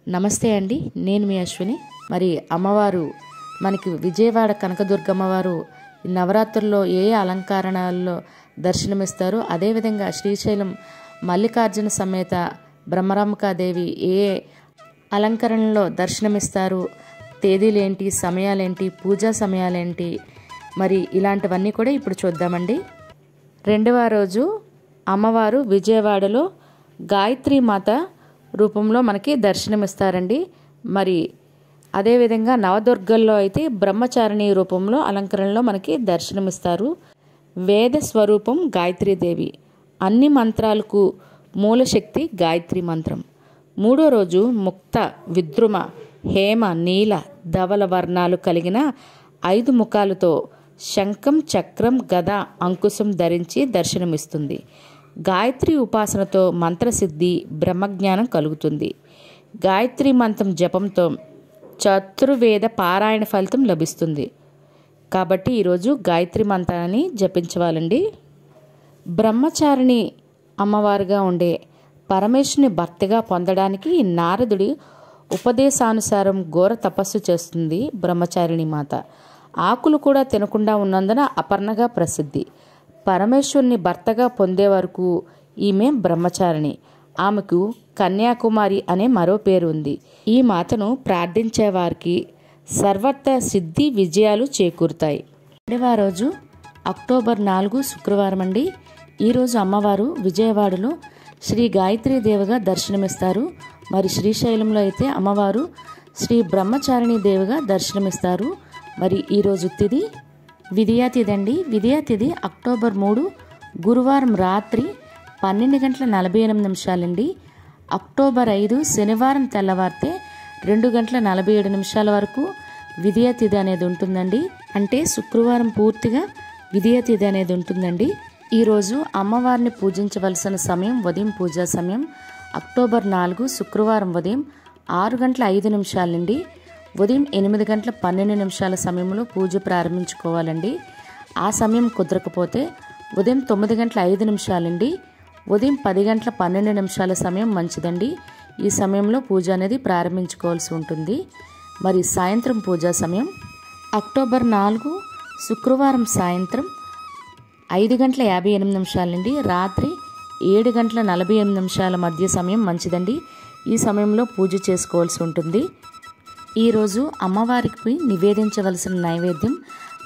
నమస్తే అండి, నేను మీ అశ్విని. మరి అమ్మవారు మనకి విజయవాడ కనకదుర్గమ్మవారు నవరాత్రుల్లో ఏ అలంకరణల్లో దర్శనమిస్తారో అదేవిధంగా శ్రీశైలం మల్లికార్జున సమేత బ్రహ్మరాంబికాదేవి ఏ అలంకరణలో దర్శనమిస్తారు, తేదీలేంటి, సమయాలేంటి, పూజా సమయాలేంటి, మరి ఇలాంటివన్నీ కూడా ఇప్పుడు చూద్దామండి. రెండవ రోజు అమ్మవారు విజయవాడలో గాయత్రి మాత రూపంలో మనకి దర్శనమిస్తారండి. మరి అదేవిధంగా నవదుర్గల్లో అయితే బ్రహ్మచారిణి రూపంలో అలంకరణలో మనకి దర్శనమిస్తారు. వేద స్వరూపం గాయత్రీదేవి, అన్ని మంత్రాలకు మూలశక్తి గాయత్రి మంత్రం. మూడో రోజు ముక్త, విద్రుమ, హేమ, నీల, ధవల వర్ణాలు కలిగిన 5 ముఖాలతో శంఖం, చక్రం, గద, అంకుశం ధరించి దర్శనమిస్తుంది. గాయత్రి ఉపాసనతో మంత్రసిద్ధి, బ్రహ్మజ్ఞానం కలుగుతుంది. గాయత్రి మంత్రం జపంతో చతుర్వేద పారాయణ ఫలితం లభిస్తుంది. కాబట్టి ఈరోజు గాయత్రి మంత్రాన్ని జపించవాలండి. బ్రహ్మచారిణి అమ్మవారుగా ఉండే పరమేశ్వరుని భర్తగా పొందడానికి నారదుడి ఉపదేశానుసారం ఘోర తపస్సు చేస్తుంది బ్రహ్మచారిణి మాత. ఆకులు కూడా తినకుండా ఉన్నందున అపర్ణగా ప్రసిద్ధి. పరమేశ్వరుని భర్తగా పొందే వరకు ఈమె బ్రహ్మచారిణి. ఆమెకు కన్యాకుమారి అనే మరో పేరు ఉంది. ఈ మాతను ప్రార్థించే వారికి సర్వత్ర సిద్ధి, విజయాలు చేకూరుతాయి. రెండవ రోజు అక్టోబర్ 4 శుక్రవారం అండి. ఈరోజు అమ్మవారు విజయవాడలో శ్రీ గాయత్రీదేవిగా దర్శనమిస్తారు. మరి శ్రీశైలంలో అయితే అమ్మవారు శ్రీ బ్రహ్మచారిణి దేవిగా దర్శనమిస్తారు. మరి ఈరోజు తిథి విధియా తిథి అండి. విధియా తిథి అక్టోబర్ 3 గురువారం రాత్రి 12:48 అండి. అక్టోబర్ 5 శనివారం తెల్లవారితే 2:47 వరకు విధియా తిథి అనేది ఉంటుందండి. అంటే శుక్రవారం పూర్తిగా విధియా తిథి అనేది ఉంటుందండి. ఈరోజు అమ్మవారిని పూజించవలసిన సమయం ఉదయం పూజా సమయం అక్టోబర్ 4 శుక్రవారం ఉదయం 6:05 నుండి ఉదయం 8:12 సమయంలో పూజ ప్రారంభించుకోవాలండి. ఆ సమయం కుదరకపోతే ఉదయం 9:05 నుండి ఉదయం 10:12 సమయం మంచిదండి. ఈ సమయంలో పూజ అనేది ప్రారంభించుకోవాల్సి ఉంటుంది. మరి సాయంత్రం పూజా సమయం అక్టోబర్ 4 శుక్రవారం సాయంత్రం 5:58 నుండి రాత్రి 7:48 మధ్య సమయం మంచిదండి. ఈ సమయంలో పూజ చేసుకోవాల్సి ఉంటుంది. ఈరోజు అమ్మవారికి నివేదించవలసిన నైవేద్యం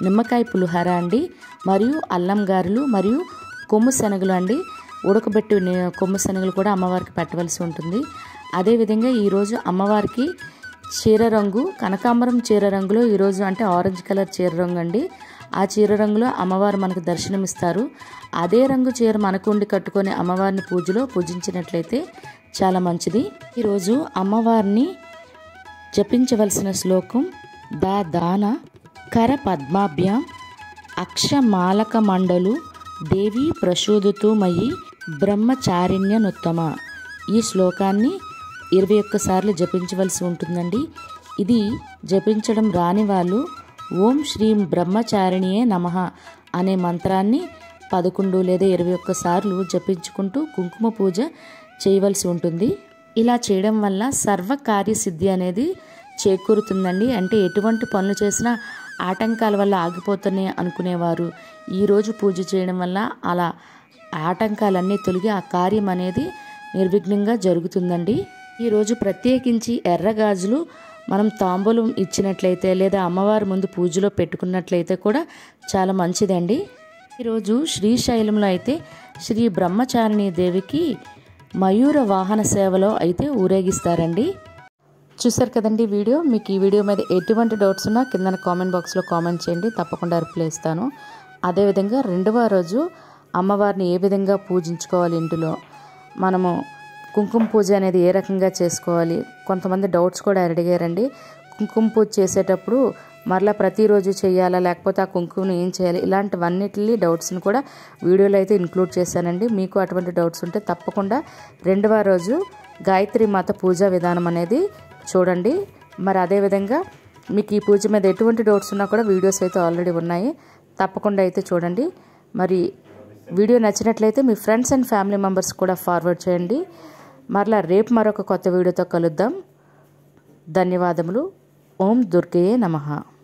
నిమ్మకాయ పులిహోర అండి, మరియు అల్లం గారెలు, మరియు కొమ్ము శనగలు అండి. ఉడకబెట్టి కొమ్ము శనగలు కూడా అమ్మవారికి పెట్టవలసి ఉంటుంది. అదేవిధంగా ఈరోజు అమ్మవారికి చీర రంగు కనకాంబరం చీర రంగులో ఈరోజు అంటే ఆరెంజ్ కలర్ చీర రంగు అండి. ఆ చీర రంగులో అమ్మవారు మనకు దర్శనమిస్తారు. అదే రంగు చీర మనకు ఉండి కట్టుకొని అమ్మవారిని పూజలో పూజించినట్లయితే చాలా మంచిది. ఈరోజు అమ్మవారిని జపించవలసిన శ్లోకం దాన కర పద్మాభ్యాం అక్షమాలక మండలు దేవి ప్రసూదుతూ మయి బ్రహ్మచారిణ్యనుత్తమ. ఈ శ్లోకాన్ని 21 సార్లు జపించవలసి ఉంటుందండి. ఇది జపించడం రాని వాళ్ళు ఓం శ్రీం బ్రహ్మచారిణియే నమః అనే మంత్రాన్ని 11 లేదా 21 సార్లు జపించుకుంటూ కుంకుమ పూజ చేయవలసి ఉంటుంది. ఇలా చేయడం వల్ల సర్వకార్యసిద్ధి అనేది చేకూరుతుందండి. అంటే ఎటువంటి పనులు చేసినా ఆటంకాల వల్ల ఆగిపోతున్నాయి అనుకునేవారు ఈరోజు పూజ చేయడం వల్ల అలా ఆటంకాలన్నీ తొలగి ఆ కార్యం అనేది నిర్విఘ్నంగా జరుగుతుందండి. ఈరోజు ప్రత్యేకించి ఎర్రగాజులు మనం తాంబూలం ఇచ్చినట్లయితే లేదా అమ్మవారి ముందు పూజలో పెట్టుకున్నట్లయితే కూడా చాలా మంచిదండి. ఈరోజు శ్రీశైలంలో అయితే శ్రీ బ్రహ్మచారిణి దేవికి మయూర వాహన సేవలో అయితే ఊరేగిస్తారండి. చూసారు కదండి వీడియో. మీకు ఈ వీడియో మీద ఎటువంటి డౌట్స్ ఉన్నా కింద కామెంట్ బాక్స్లో కామెంట్ చేయండి, తప్పకుండా రిప్లై ఇస్తాను. అదేవిధంగా రెండవ రోజు అమ్మవారిని ఏ విధంగా పూజించుకోవాలి, ఇంటిలో మనము కుంకుమ పూజ అనేది ఏ రకంగా చేసుకోవాలి, కొంతమంది డౌట్స్ కూడా అడిగారండి. కుంకుమ పూజ చేసేటప్పుడు మరలా ప్రతిరోజు చేయాలా, లేకపోతే ఆ కుంకుమను ఏం చేయాలి, ఇలాంటివన్నిటి డౌట్స్ని కూడా వీడియోలో అయితే ఇంక్లూడ్ చేశానండి. మీకు అటువంటి డౌట్స్ ఉంటే తప్పకుండా రెండవ రోజు గాయత్రి మాత పూజా విధానం అనేది చూడండి. మరి అదేవిధంగా మీకు ఈ పూజ మీద ఎటువంటి డౌట్స్ ఉన్నా కూడా వీడియోస్ అయితే ఆల్రెడీ ఉన్నాయి, తప్పకుండా అయితే చూడండి. మరి వీడియో నచ్చినట్లయితే మీ ఫ్రెండ్స్ అండ్ ఫ్యామిలీ మెంబర్స్ కూడా ఫార్వర్డ్ చేయండి. మరలా రేపు మరొక కొత్త వీడియోతో కలుద్దాం. ధన్యవాదములు. ఓం దుర్గయే నమః.